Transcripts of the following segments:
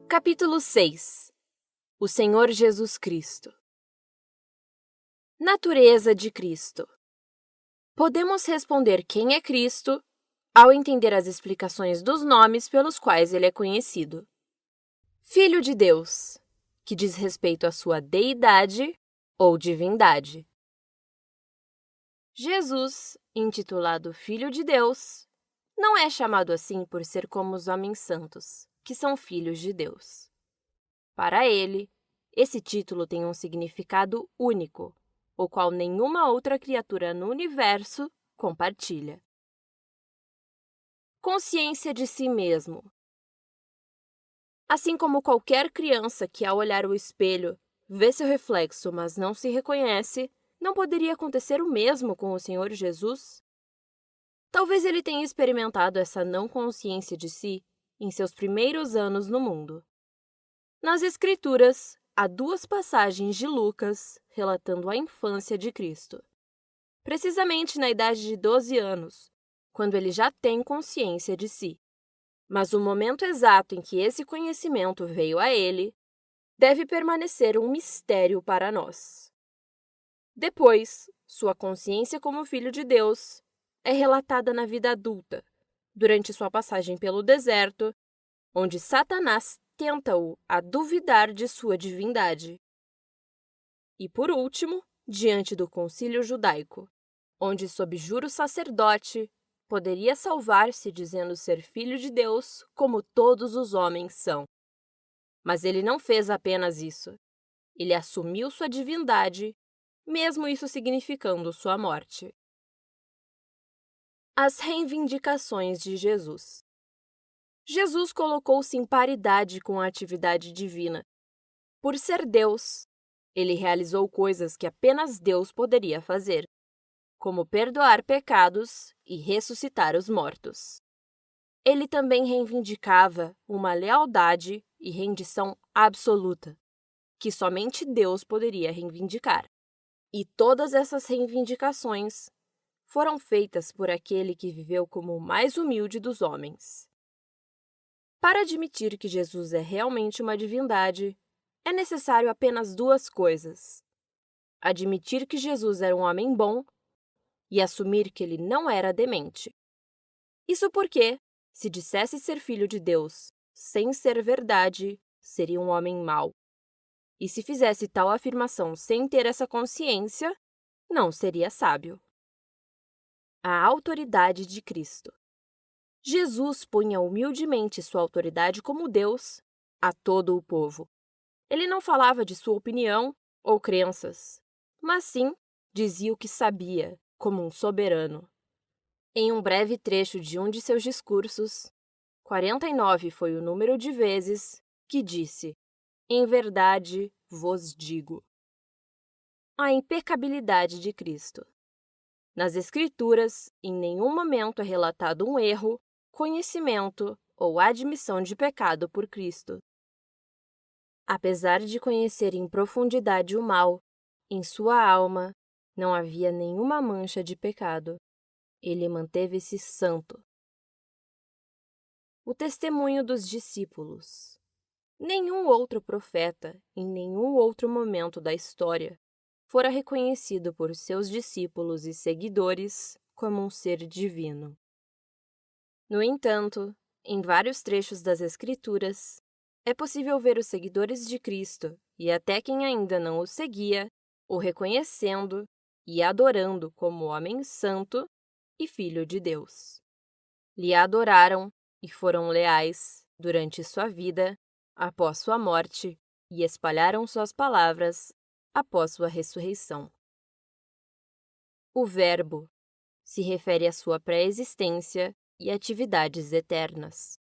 Capítulo 6. O Senhor Jesus Cristo. Natureza de Cristo. Podemos responder quem é Cristo ao entender as explicações dos nomes pelos quais ele é conhecido. Filho de Deus, que diz respeito à sua deidade ou divindade. Jesus, intitulado Filho de Deus, não é chamado assim por ser como os homens santos, que são filhos de Deus. Para ele, esse título tem um significado único, o qual nenhuma outra criatura no universo compartilha. Consciência de si mesmo. Assim como qualquer criança que, ao olhar o espelho, vê seu reflexo, mas não se reconhece, não poderia acontecer o mesmo com o Senhor Jesus? Talvez ele tenha experimentado essa não consciência de si em seus primeiros anos no mundo. Nas Escrituras, há 2 passagens de Lucas relatando a infância de Cristo. Precisamente na idade de 12 anos, quando ele já tem consciência de si. Mas o momento exato em que esse conhecimento veio a ele deve permanecer um mistério para nós. Depois, sua consciência como filho de Deus é relatada na vida adulta, durante sua passagem pelo deserto, onde Satanás tenta-o a duvidar de sua divindade. E por último, diante do concílio judaico, onde, sob juro sacerdote, poderia salvar-se dizendo ser filho de Deus como todos os homens são. Mas ele não fez apenas isso. Ele assumiu sua divindade, mesmo isso significando sua morte. As reivindicações de Jesus. Jesus colocou-se em paridade com a atividade divina. Por ser Deus, ele realizou coisas que apenas Deus poderia fazer, como perdoar pecados e ressuscitar os mortos. Ele também reivindicava uma lealdade e rendição absoluta, que somente Deus poderia reivindicar. E todas essas reivindicações foram feitas por aquele que viveu como o mais humilde dos homens. Para admitir que Jesus é realmente uma divindade, é necessário apenas 2 coisas: admitir que Jesus era um homem bom e assumir que ele não era demente. Isso porque, se dissesse ser filho de Deus sem ser verdade, seria um homem mau. E se fizesse tal afirmação sem ter essa consciência, não seria sábio. A autoridade de Cristo. Jesus punha humildemente sua autoridade como Deus a todo o povo. Ele não falava de sua opinião ou crenças, mas sim dizia o que sabia, como um soberano. Em um breve trecho de um de seus discursos, 49 foi o número de vezes que disse: "Em verdade vos digo". A impecabilidade de Cristo. Nas Escrituras, em nenhum momento é relatado um erro, conhecimento ou admissão de pecado por Cristo. Apesar de conhecer em profundidade o mal, em sua alma não havia nenhuma mancha de pecado. Ele manteve-se santo. O testemunho dos discípulos. Nenhum outro profeta, em nenhum outro momento da história, fora reconhecido por seus discípulos e seguidores como um ser divino. No entanto, em vários trechos das Escrituras, é possível ver os seguidores de Cristo, e até quem ainda não o seguia, o reconhecendo e adorando como homem santo e filho de Deus. Lhe adoraram e foram leais durante sua vida, após sua morte, e espalharam suas palavras após sua ressurreição. O Verbo se refere à sua pré-existência e atividades eternas.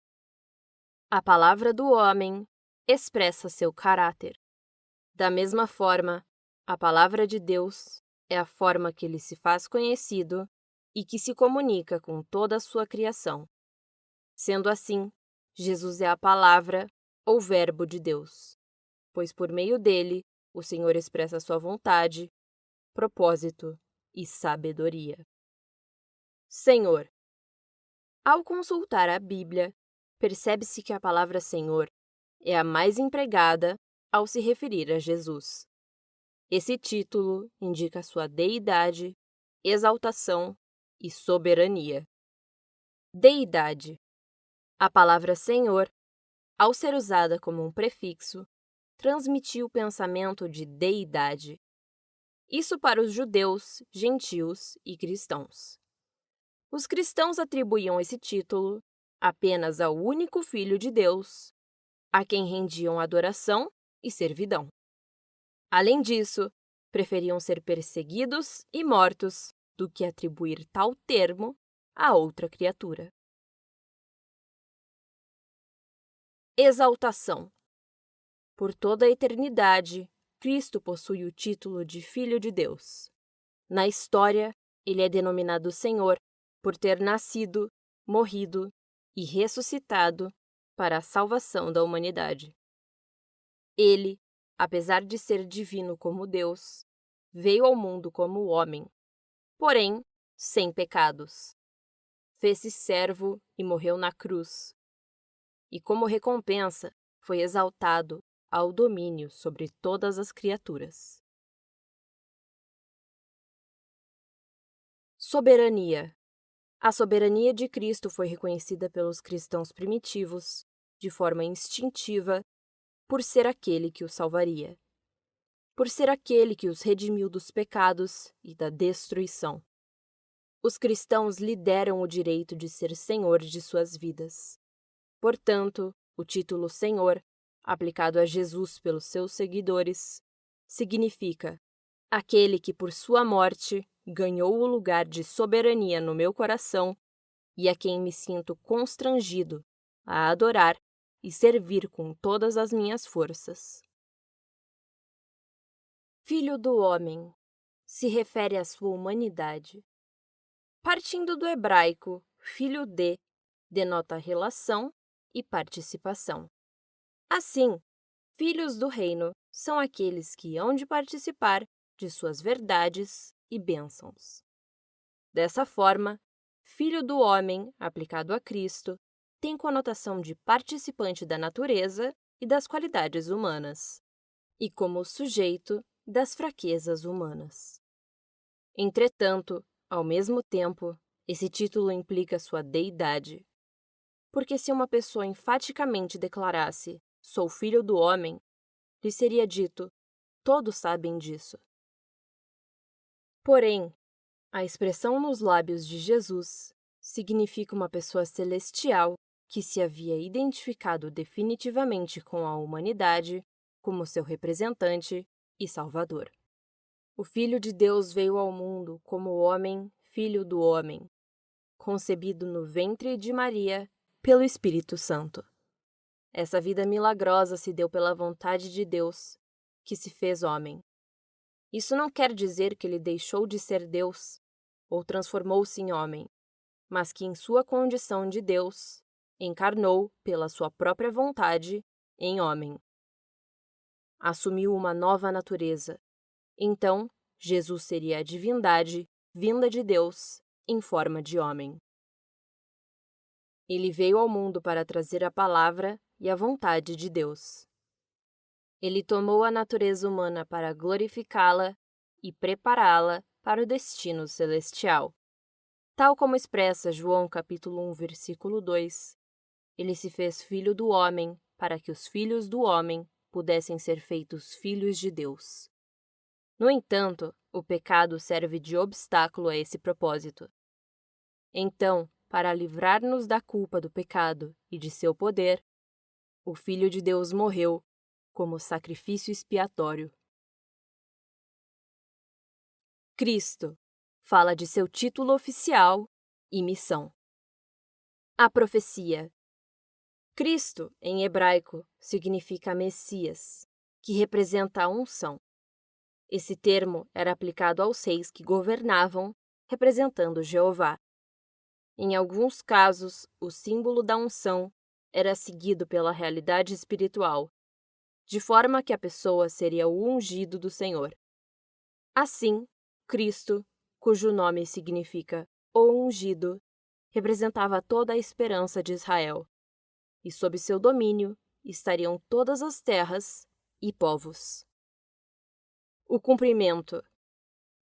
A palavra do homem expressa seu caráter. Da mesma forma, a palavra de Deus é a forma que ele se faz conhecido e que se comunica com toda a sua criação. Sendo assim, Jesus é a palavra ou Verbo de Deus, pois por meio dele o Senhor expressa sua vontade, propósito e sabedoria. Senhor. Ao consultar a Bíblia, percebe-se que a palavra Senhor é a mais empregada ao se referir a Jesus. Esse título indica sua deidade, exaltação e soberania. Deidade. A palavra Senhor, ao ser usada como um prefixo, transmitiu o pensamento de deidade. Isso para os judeus, gentios e cristãos. Os cristãos atribuíam esse título apenas ao único Filho de Deus, a quem rendiam adoração e servidão. Além disso, preferiam ser perseguidos e mortos do que atribuir tal termo a outra criatura. Exaltação. Por toda a eternidade, Cristo possui o título de Filho de Deus. Na história, ele é denominado Senhor por ter nascido, morrido e ressuscitado para a salvação da humanidade. Ele, apesar de ser divino como Deus, veio ao mundo como homem, porém sem pecados. Fez-se servo e morreu na cruz. E como recompensa, foi exaltado ao domínio sobre todas as criaturas. Soberania. A soberania de Cristo foi reconhecida pelos cristãos primitivos, de forma instintiva, por ser aquele que os salvaria, por ser aquele que os redimiu dos pecados e da destruição. Os cristãos lhe deram o direito de ser senhor de suas vidas. Portanto, o título Senhor, aplicado a Jesus pelos seus seguidores, significa aquele que por sua morte ganhou o lugar de soberania no meu coração e a quem me sinto constrangido a adorar e servir com todas as minhas forças. Filho do homem se refere à sua humanidade. Partindo do hebraico, filho de denota relação e participação. Assim, filhos do reino são aqueles que hão de participar de suas verdades e bênçãos. Dessa forma, filho do homem, aplicado a Cristo, tem conotação de participante da natureza e das qualidades humanas, e como sujeito das fraquezas humanas. Entretanto, ao mesmo tempo, esse título implica sua deidade, porque se uma pessoa enfaticamente declarasse "sou filho do homem", lhe seria dito "todos sabem disso". Porém, a expressão nos lábios de Jesus significa uma pessoa celestial que se havia identificado definitivamente com a humanidade como seu representante e salvador. O Filho de Deus veio ao mundo como homem, filho do homem, concebido no ventre de Maria pelo Espírito Santo. Essa vida milagrosa se deu pela vontade de Deus, que se fez homem. Isso não quer dizer que ele deixou de ser Deus ou transformou-se em homem, mas que em sua condição de Deus, encarnou pela sua própria vontade em homem. Assumiu uma nova natureza. Então, Jesus seria a divindade vinda de Deus em forma de homem. Ele veio ao mundo para trazer a palavra e a vontade de Deus. Ele tomou a natureza humana para glorificá-la e prepará-la para o destino celestial. Tal como expressa João capítulo 1, versículo 2, ele se fez filho do homem para que os filhos do homem pudessem ser feitos filhos de Deus. No entanto, o pecado serve de obstáculo a esse propósito. Então, para livrar-nos da culpa do pecado e de seu poder, o Filho de Deus morreu como sacrifício expiatório. Cristo fala de seu título oficial e missão. A profecia. Cristo, em hebraico, significa Messias, que representa a unção. Esse termo era aplicado aos reis que governavam, representando Jeová. Em alguns casos, o símbolo da unção era seguido pela realidade espiritual, de forma que a pessoa seria o ungido do Senhor. Assim, Cristo, cujo nome significa o ungido, representava toda a esperança de Israel, e sob seu domínio estariam todas as terras e povos. O cumprimento.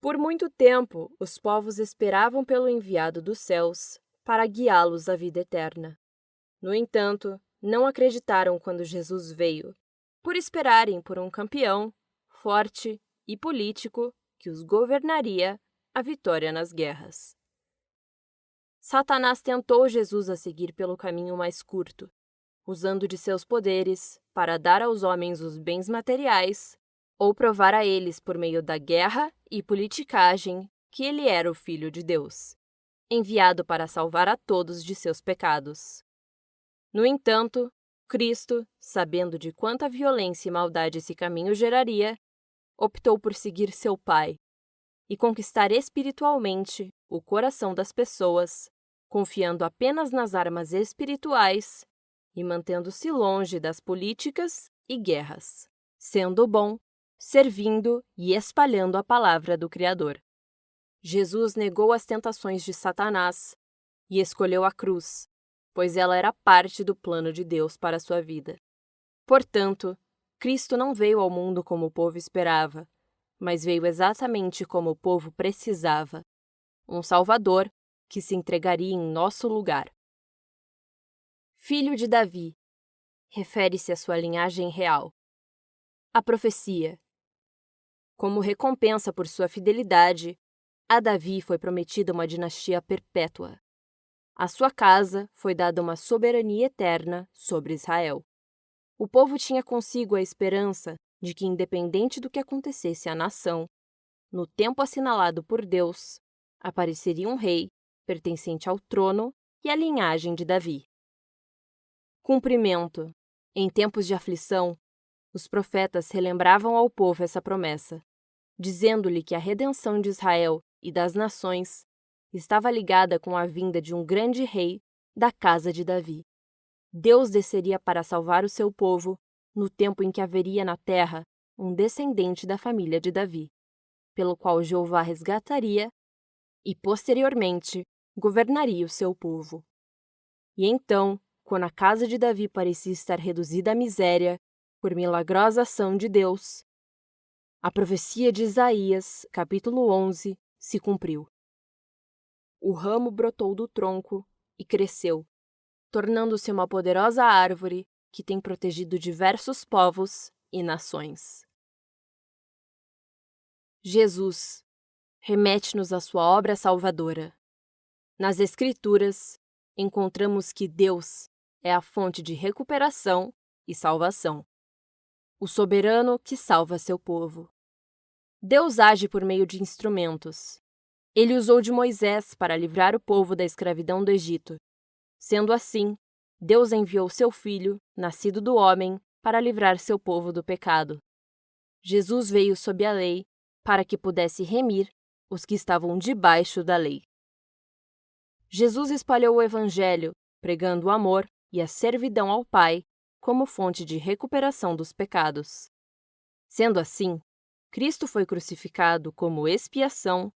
Por muito tempo, os povos esperavam pelo enviado dos céus para guiá-los à vida eterna. No entanto, não acreditaram quando Jesus veio, por esperarem por um campeão, forte e político que os governaria a vitória nas guerras. Satanás tentou Jesus a seguir pelo caminho mais curto, usando de seus poderes para dar aos homens os bens materiais ou provar a eles por meio da guerra e politicagem que ele era o Filho de Deus, enviado para salvar a todos de seus pecados. No entanto, Cristo, sabendo de quanta violência e maldade esse caminho geraria, optou por seguir seu Pai e conquistar espiritualmente o coração das pessoas, confiando apenas nas armas espirituais e mantendo-se longe das políticas e guerras, sendo bom, servindo e espalhando a palavra do Criador. Jesus negou as tentações de Satanás e escolheu a cruz, pois ela era parte do plano de Deus para a sua vida. Portanto, Cristo não veio ao mundo como o povo esperava, mas veio exatamente como o povo precisava, um Salvador que se entregaria em nosso lugar. Filho de Davi. Refere-se à sua linhagem real. A profecia. Como recompensa por sua fidelidade, a Davi foi prometida uma dinastia perpétua. À sua casa foi dada uma soberania eterna sobre Israel. O povo tinha consigo a esperança de que, independente do que acontecesse à nação, no tempo assinalado por Deus, apareceria um rei pertencente ao trono e à linhagem de Davi. Cumprimento. Em tempos de aflição, os profetas relembravam ao povo essa promessa, dizendo-lhe que a redenção de Israel e das nações estava ligada com a vinda de um grande rei da casa de Davi. Deus desceria para salvar o seu povo no tempo em que haveria na terra um descendente da família de Davi, pelo qual Jeová resgataria e, posteriormente, governaria o seu povo. E então, quando a casa de Davi parecia estar reduzida à miséria por milagrosa ação de Deus, a profecia de Isaías, capítulo 11, se cumpriu. O ramo brotou do tronco e cresceu, tornando-se uma poderosa árvore que tem protegido diversos povos e nações. Jesus remete-nos à sua obra salvadora. Nas Escrituras, encontramos que Deus é a fonte de recuperação e salvação, o soberano que salva seu povo. Deus age por meio de instrumentos. Ele usou de Moisés para livrar o povo da escravidão do Egito. Sendo assim, Deus enviou seu Filho, nascido do homem, para livrar seu povo do pecado. Jesus veio sob a lei para que pudesse remir os que estavam debaixo da lei. Jesus espalhou o Evangelho, pregando o amor e a servidão ao Pai como fonte de recuperação dos pecados. Sendo assim, Cristo foi crucificado como expiação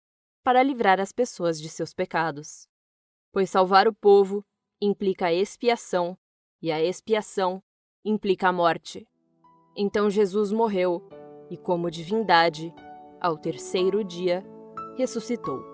para livrar as pessoas de seus pecados, pois salvar o povo implica a expiação, e a expiação implica a morte. Então Jesus morreu e, como divindade, ao terceiro dia, ressuscitou.